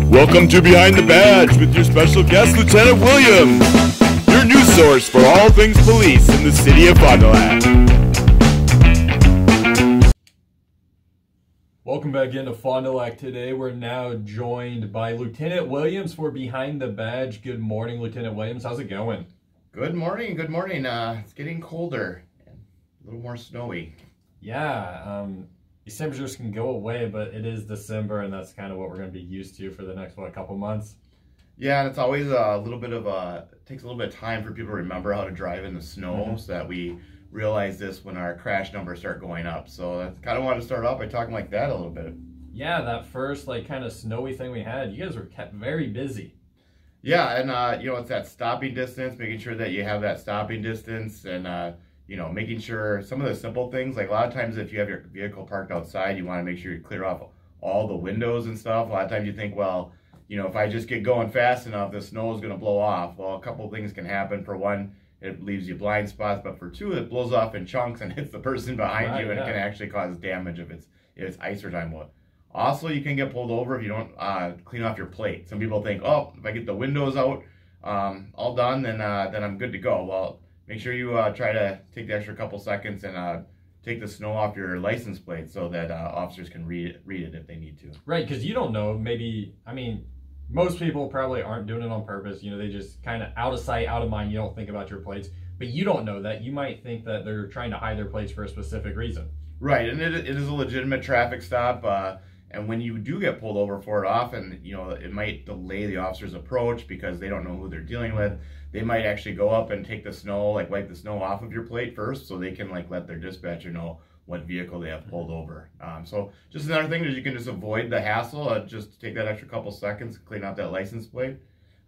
Welcome to Behind the Badge with your special guest, Lieutenant Williams, your news source for all things police in the city of Fond du Lac. Welcome back into Fond du Lac. Today we're now joined by Lieutenant Williams for Behind the Badge. Good morning, Lieutenant Williams. How's it going? Good morning, good morning. It's getting colder and a little more snowy. Yeah, these temperatures can go away, but it is December, and that's kind of what we're going to be used to for the next, couple months. Yeah, and it's always a little bit of it takes a little bit of time for people to remember how to drive in the snow, so that we realize this when our crash numbers start going up. So I kind of want to start off by talking like that a little bit. Yeah, that first kind of snowy thing we had, you guys were kept very busy. Yeah, and it's that stopping distance, making sure that you have that stopping distance, and making sure some of the simple things, like a lot of times if you have your vehicle parked outside, you want to make sure you clear off all the windows and stuff. A lot of times you think, well, if I just get going fast enough, the snow is going to blow off. Well, a couple of things can happen. For one, it leaves you blind spots, but for two, it blows off in chunks and hits the person behind you, and it can actually cause damage if it's ice or time. Also, you can get pulled over if you don't clean off your plate. Some people think, oh, if I get the windows out all done, then I'm good to go. Well, make sure you try to take the extra couple seconds and take the snow off your license plate so that officers can read it if they need to. Right, because you don't know. Most people probably aren't doing it on purpose. They just kind of out of sight, out of mind. You don't think about your plates, but you don't know that. You might think that they're trying to hide their plates for a specific reason. Right, and it is a legitimate traffic stop. And when you do get pulled over for it, often, it might delay the officer's approach because they don't know who they're dealing with. They might actually go up and take the snow, wipe the snow off of your plate first, so they can let their dispatcher know what vehicle they have pulled over. So just another thing is you can just avoid the hassle. Just take that extra couple seconds, clean out that license plate,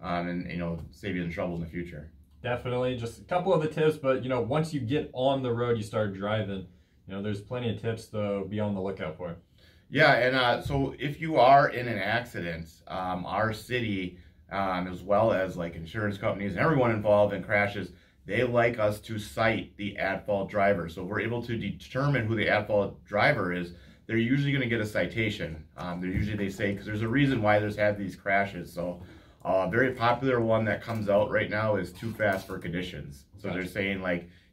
and save you in trouble in the future. Definitely, just a couple of the tips, but once you get on the road, you start driving. There's plenty of tips to be on the lookout for. Yeah, and so if you are in an accident, our city, as well as insurance companies and everyone involved in crashes, they like us to cite the at-fault driver. So if we're able to determine who the at-fault driver is, they're usually going to get a citation. They say, because there's a reason why there's had these crashes. So a very popular one that comes out right now is too fast for conditions. So they're saying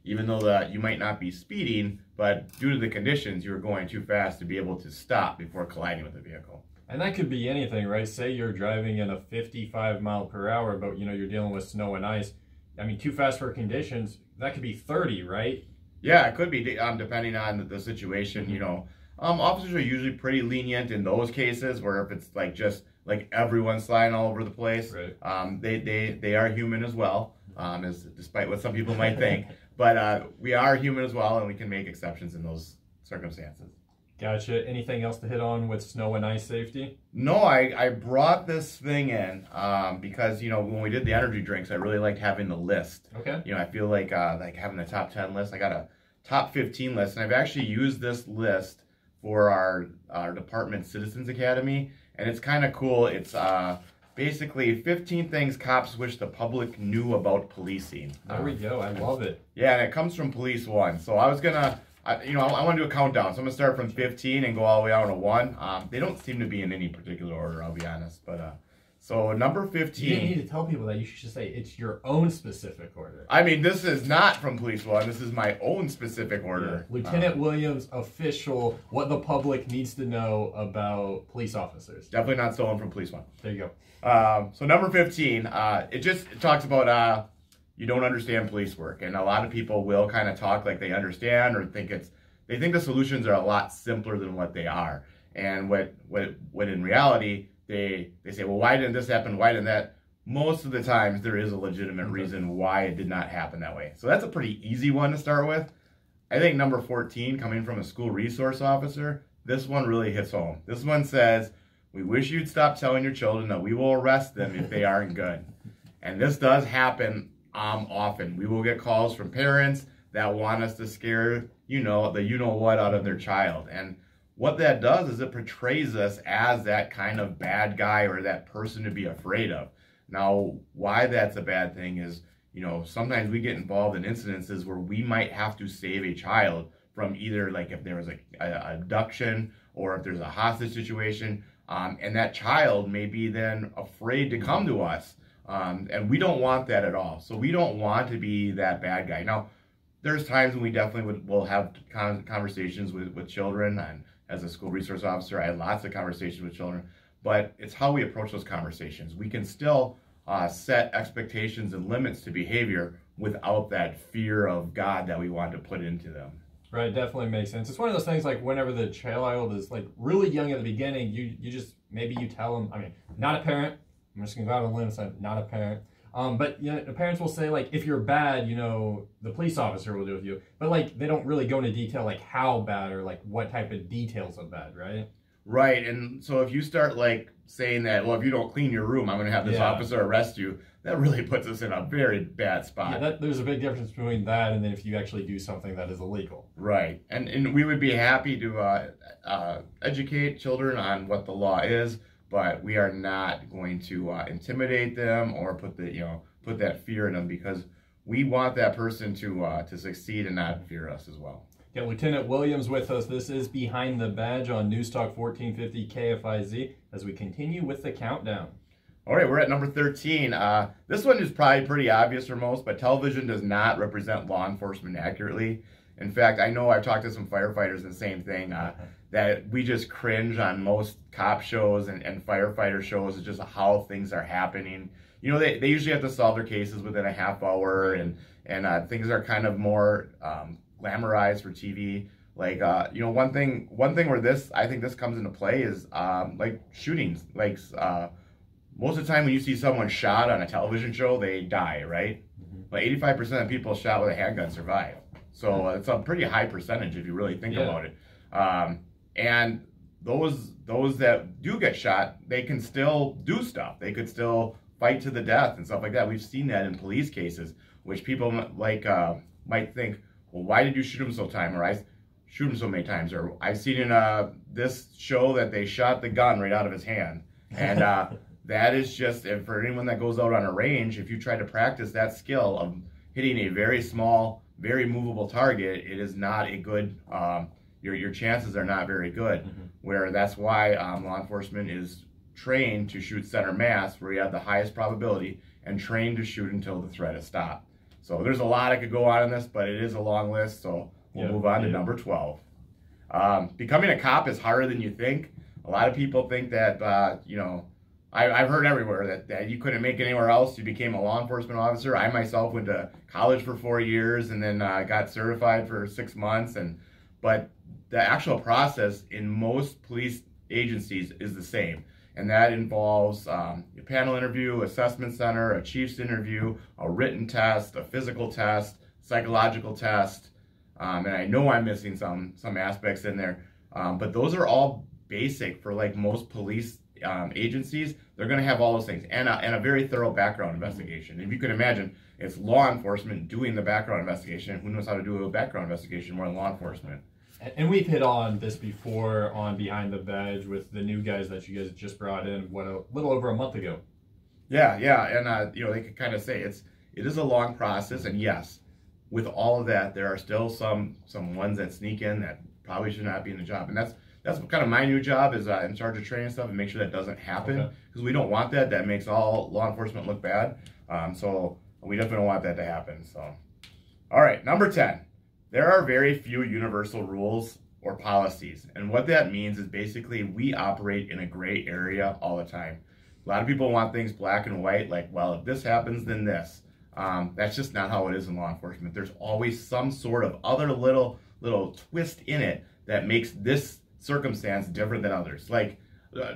even though that you might not be speeding, but due to the conditions, you were going too fast to be able to stop before colliding with the vehicle. And that could be anything, right? Say you're driving in a 55 mile per hour, but you're dealing with snow and ice. Too fast for conditions, that could be 30, right? Yeah, it could be, depending on the situation. Officers are usually pretty lenient in those cases, where if it's just everyone's sliding all over the place, right. They are human as well, despite what some people might think. But we are human as well, and we can make exceptions in those circumstances. Gotcha. Anything else to hit on with snow and ice safety? No, I brought this thing in because, when we did the energy drinks, I really liked having the list. Okay. I feel like having a top 10 list. I got a top 15 list, and I've actually used this list for our department Citizens Academy, and it's kind of cool. It's basically 15 things cops wish the public knew about policing. There we go. I love it. Yeah, and it comes from Police One. So I was gonna, I want to do a countdown. So I'm gonna start from 15 and go all the way down to 1. They don't seem to be in any particular order, I'll be honest. But so number 15. You didn't need to tell people that. You should just say it's your own specific order. This is not from Police One. This is my own specific order. Yeah. Lieutenant Williams, official, what the public needs to know about police officers. Definitely not stolen from Police One. There you go. So number 15, it talks about you don't understand police work, and a lot of people will kind of talk like they understand, or they think the solutions are a lot simpler than what they are. And what in reality they say, well, why didn't this happen? Why didn't that? Most of the times there is a legitimate reason why it did not happen that way. So that's a pretty easy one to start with. I think number 14, coming from a school resource officer, this one really hits home. This one says, we wish you'd stop telling your children that we will arrest them if they aren't good. And this does happen often. We will get calls from parents that want us to scare the you-know-what out of their child. And what that does is it portrays us as that kind of bad guy or that person to be afraid of. Now, why that's a bad thing is, sometimes we get involved in incidences where we might have to save a child from either if there was a abduction or if there's a hostage situation. And that child may be then afraid to come to us. And we don't want that at all. So we don't want to be that bad guy. Now, there's times when we definitely will have conversations with children. And as a school resource officer, I had lots of conversations with children. But it's how we approach those conversations. We can still set expectations and limits to behavior without that fear of God that we want to put into them. Right, definitely makes sense. It's one of those things like whenever the child is like really young at the beginning, you just, maybe you tell them, I mean, not a parent, I'm just gonna go out on a limb and say not a parent. But you know, the parents will say like, if you're bad, you know, the police officer will do it with you. But like, they don't really go into detail like how bad or like what type of details of bad, right? Right, and so if you start like saying that, well, if you don't clean your room, I'm going to have this officer arrest you, that really puts us in a very bad spot. Yeah, there's a big difference between that and then if you actually do something that is illegal. Right, and we would be happy to educate children on what the law is, but we are not going to intimidate them or put that fear in them, because we want that person to succeed and not fear us as well. Yeah, Lieutenant Williams with us. This is Behind the Badge on News Talk 1450 KFIZ as we continue with the countdown. All right, we're at number 13. This one is probably pretty obvious for most, but television does not represent law enforcement accurately. In fact, I know I've talked to some firefighters the same thing, that we just cringe on most cop shows and firefighter shows. It's just how things are happening. You know, they usually have to solve their cases within a half hour, and things are kind of more glamorized for TV. Like, you know, one thing where I think this comes into play is like shootings. Like, most of the time when you see someone shot on a television show, they die, right? Mm-hmm. But 85% of people shot with a handgun survive. So it's a pretty high percentage if you really think about it. And those that do get shot, they can still do stuff. They could still fight to the death and stuff like that. We've seen that in police cases, which people might think, well, why did you shoot him so time? Or I shoot him so many times. Or I've seen in this show that they shot the gun right out of his hand. And that is just, for anyone that goes out on a range, if you try to practice that skill of hitting a very small, very movable target, it is not a good, your chances are not very good. Mm-hmm. Where that's why law enforcement is trained to shoot center mass, where you have the highest probability, and trained to shoot until the threat is stopped. So there's a lot I could go on in this, but it is a long list, so we'll move on to number 12. Becoming a cop is harder than you think. A lot of people think that, you know, I've heard everywhere that you couldn't make it anywhere else. You became a law enforcement officer. I myself went to college for 4 years and then got certified for 6 months. But the actual process in most police agencies is the same. And that involves a panel interview, assessment center, a chief's interview, a written test, a physical test, psychological test. And I know I'm missing some aspects in there. But those are all basic for like most police agencies. They're going to have all those things and a very thorough background investigation. If you can imagine, it's law enforcement doing the background investigation. Who knows how to do a background investigation more than law enforcement? And we've hit on this before on Behind the Badge with the new guys that you guys just brought in, a little over a month ago. Yeah, and you know, they could kind of say it is a long process, and yes, with all of that, there are still some ones that sneak in that probably should not be in the job, and that's kind of my new job is in charge of training stuff and make sure that doesn't happen, because we don't want that. That makes all law enforcement look bad. So we definitely don't want that to happen. So, all right, number 10. There are very few universal rules or policies, and what that means is basically we operate in a gray area all the time. A lot of people want things black and white, like, well, if this happens, then this. That's just not how it is in law enforcement. There's always some sort of other little twist in it that makes this circumstance different than others. Like,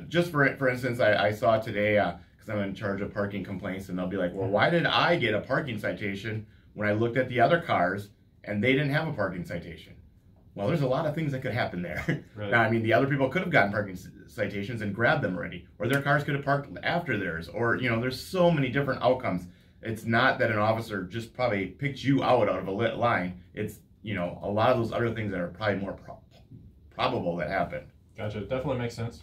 just for instance, I saw today, because I'm in charge of parking complaints, and they'll be like, well, why did I get a parking citation when I looked at the other cars and they didn't have a parking citation? Well, there's a lot of things that could happen there. Right. Now, I mean, the other people could have gotten parking citations and grabbed them already, or their cars could have parked after theirs, or, you know, there's so many different outcomes. It's not that an officer just probably picked you out of a lit line. It's, you know, a lot of those other things that are probably more probable that happen. Gotcha. Definitely makes sense.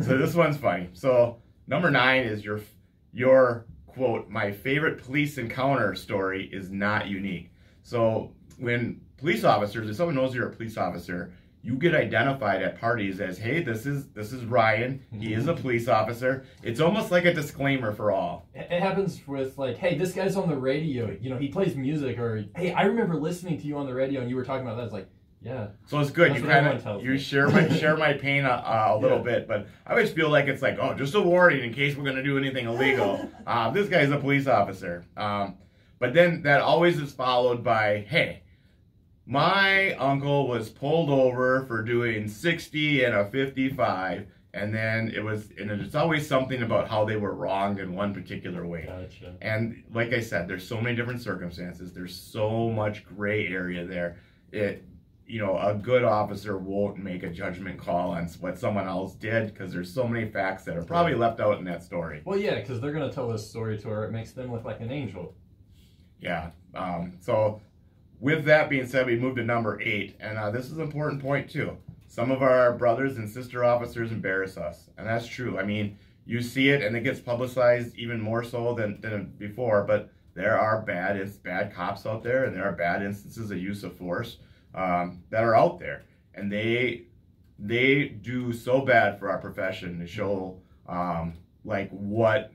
So this one's funny. So number 9 is your quote, my favorite police encounter story is not unique. So when police officers, if someone knows you're a police officer, you get identified at parties as, hey, this is Ryan. He is a police officer. It's almost like a disclaimer for all. It happens with like, hey, this guy's on the radio. You know, he plays music, or hey, I remember listening to you on the radio and you were talking about that. It's like, yeah. So it's good. You share my pain a little bit, but I always feel like it's like, oh, just a warning in case we're gonna do anything illegal. This guy's a police officer. But then that always is followed by, hey, my uncle was pulled over for doing 60 and a 55, and then it's always something about how they were wronged in one particular way. Gotcha. And like I said, there's so many different circumstances. There's so much gray area there. A good officer won't make a judgment call on what someone else did because there's so many facts that are probably left out in that story. Well, yeah, because they're going to tell this story to her. It makes them look like an angel. Yeah. So with that being said, we move to number 8, and this is an important point too. Some of our brothers and sister officers embarrass us, and that's true. I mean, you see it, and it gets publicized even more so than before, but there are bad cops out there, and there are bad instances of use of force that are out there, and they do so bad for our profession to show like what,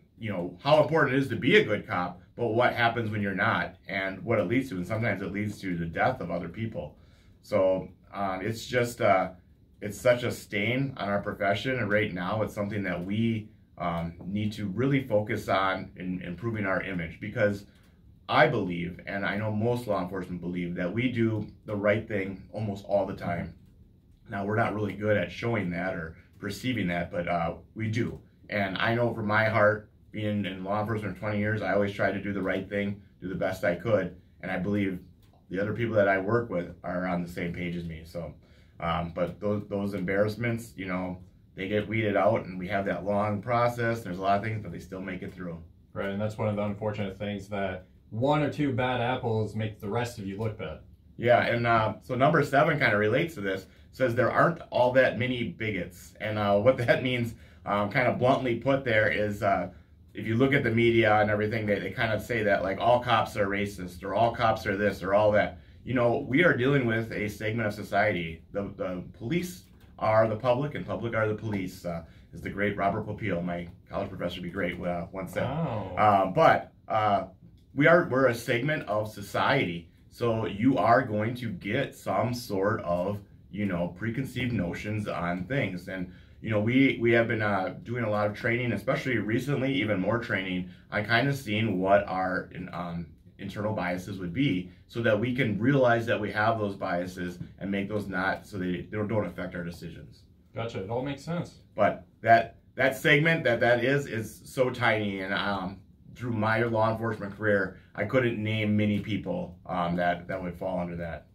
how important it is to be a good cop, but what happens when you're not, and what it leads to, and sometimes it leads to the death of other people. So it's just it's such a stain on our profession, and right now it's something that we need to really focus on in improving our image, because I believe, and I know most law enforcement believe, that we do the right thing almost all the time. Now, we're not really good at showing that or perceiving that, but we do. And I know from my heart, being in law enforcement for 20 years, I always tried to do the right thing, do the best I could, and I believe the other people that I work with are on the same page as me. So, but those embarrassments, they get weeded out, and we have that long process. There's a lot of things, but they still make it through. Right, and that's one of the unfortunate things, that one or two bad apples make the rest of you look bad. Yeah, and so number 7 kind of relates to this. It says there aren't all that many bigots. And what that means, kind of bluntly put there, is if you look at the media and everything, they kind of say that like all cops are racist, or all cops are this, or all that. We are dealing with a segment of society. The police are the public, and public are the police, is the great Robert Popeil, my college professor, be great, once said. Oh. But we're a segment of society, so you are going to get some sort of preconceived notions on things. And we have been doing a lot of training, especially recently, even more training, on kind of seeing what our internal biases would be, so that we can realize that we have those biases and make those not, so they don't affect our decisions. Gotcha. It all makes sense. But that segment that is so tiny, and through my law enforcement career, I couldn't name many people that would fall under that.